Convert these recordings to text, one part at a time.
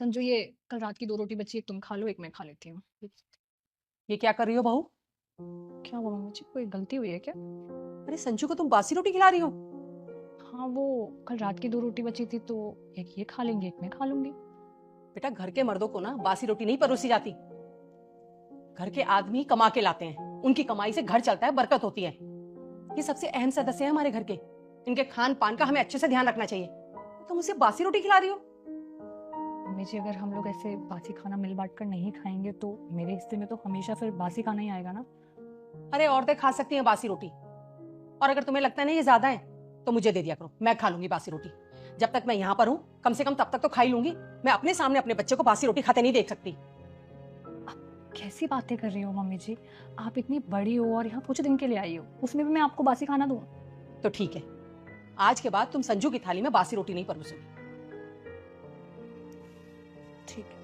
संजू, ये कल रात की 2 रोटी बची, एक तुम खा लो, एक मैं खा लेती हूँ। ये क्या कर रही हो बहू? क्या हुआ मम्मी जी, कोई गलती हुई है क्या? अरे संजू को तुम बासी रोटी खिला रही हो? हाँ, वो कल रात की 2 रोटी बची थी तो एक ये खा लेंगे, एक मैं खा लूँगी। बेटा, घर के मर्दों को ना बासी रोटी नहीं परोसी जाती। घर के आदमी कमा के लाते हैं, उनकी कमाई से घर चलता है, बरकत होती है। ये सबसे अहम सदस्य हैं हमारे घर के। इनके खान पान का हमें अच्छे से ध्यान रखना चाहिए। तुम उसे बासी रोटी खिला रही हो? मम्मी जी, अगर हम लोग ऐसे बासी खाना मिल बांट कर नहीं खाएंगे तो मेरे हिस्से में तो हमेशा फिर बासी खाना ही आएगा ना। अरे औरतें खा सकती हैं बासी रोटी, और अगर तुम्हें लगता है ना ये ज्यादा है तो मुझे दे दिया करो, मैं खा लूंगी बासी रोटी। जब तक मैं यहाँ पर हूँ कम से कम तब तक तो खा ही लूंगी। मैं अपने सामने अपने बच्चे को बासी रोटी खाते नहीं देख सकती। कैसी बातें कर रही हो मम्मी जी? आप इतनी बड़ी हो और यहाँ कुछ दिन के लिए आई हो, उसमें भी मैं आपको बासी खाना दूँ? तो ठीक है, आज के बाद तुम संजू की थाली में बासी रोटी नहीं परोसोगी। ठीक है।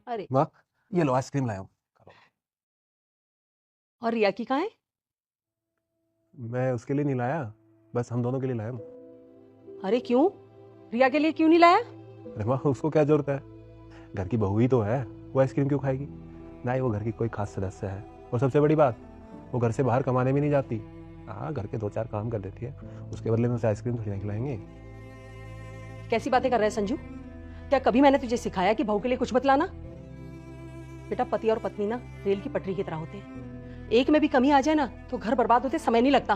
अरे, माँ, ये लो आइसक्रीम लाया हूँ। और रिया की कहाँ है? मैं उसके लिए नहीं लाया, बस हम दोनों के लिए लाया हूँ। अरे क्यों? रिया के लिए क्यों नहीं लाया? अरे माँ, उसको क्या जरूरत है? घर की बहू ही तो है, वो आइसक्रीम क्यों खाएगी? ना ही वो घर की कोई खास सदस्य है, और सबसे बड़ी बात, वो घर से बाहर कमाने भी नहीं जाती। हाँ, घर के 2-4 काम कर देती है, उसके बदले में उसे आइसक्रीम थोड़ी ना खिलाएंगे। कैसी बातें कर रहा है संजू? क्या कभी मैंने तुझे सिखाया कि बहू के लिए कुछ मत लाना? बेटा, पति और पत्नी ना रेल की पटरी की तरह होते हैं, एक में भी कमी आ जाए ना तो घर बर्बाद होते समय नहीं लगता।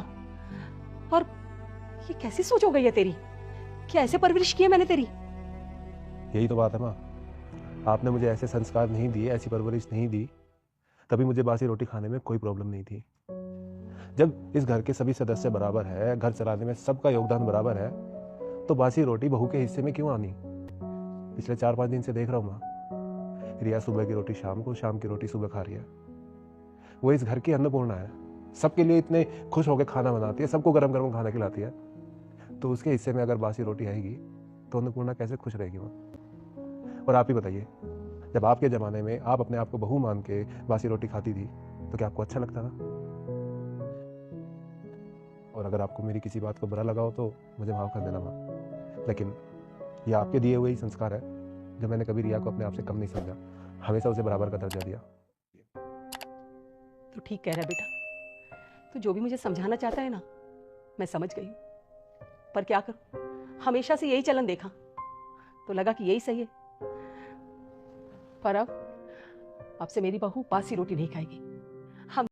और ये कैसी सोच हो गई है तेरी? क्या ऐसे परवरिश की है मैंने तेरी? यही तो बात है माँ, आपने मुझे ऐसे संस्कार नहीं दिए, ऐसी परवरिश नहीं दी, तभी मुझे बासी रोटी खाने में कोई प्रॉब्लम नहीं थी। जब इस घर के सभी सदस्य बराबर है, घर चलाने में सबका योगदान बराबर है, तो बासी रोटी बहू के हिस्से में क्यों आनी? पिछले 4-5 दिन से देख रहा हूँ माँ, रिया सुबह की रोटी शाम को, शाम की रोटी सुबह खा रही है। वो इस घर की अन्नपूर्णा है, सबके लिए इतने खुश होकर खाना बनाती है, सबको गरम गरम खाना खिलाती है, तो उसके हिस्से में अगर बासी रोटी आएगी तो अन्नपूर्णा कैसे खुश रहेगी माँ? और आप ही बताइए, जब आपके ज़माने में आप अपने आप को बहू मान के बासी रोटी खाती थी तो क्या आपको अच्छा लगता था? और अगर आपको मेरी किसी बात को बुरा लगा हो तो मुझे माफ़ कर देना माँ, लेकिन ये आपके दिए हुए ही संस्कार है। जो मैंने कभी रिया को अपने आप से कम नहीं समझा, हमेशा उसे बराबर का दर्जा दिया। तो ठीक कह रहा है बेटा, तू जो भी मुझे समझाना चाहता है ना, मैं समझ गई हूँ, पर क्या करूं, हमेशा से यही चलन देखा तो लगा कि यही सही है। पर अब से मेरी बहू बासी रोटी नहीं खाएगी।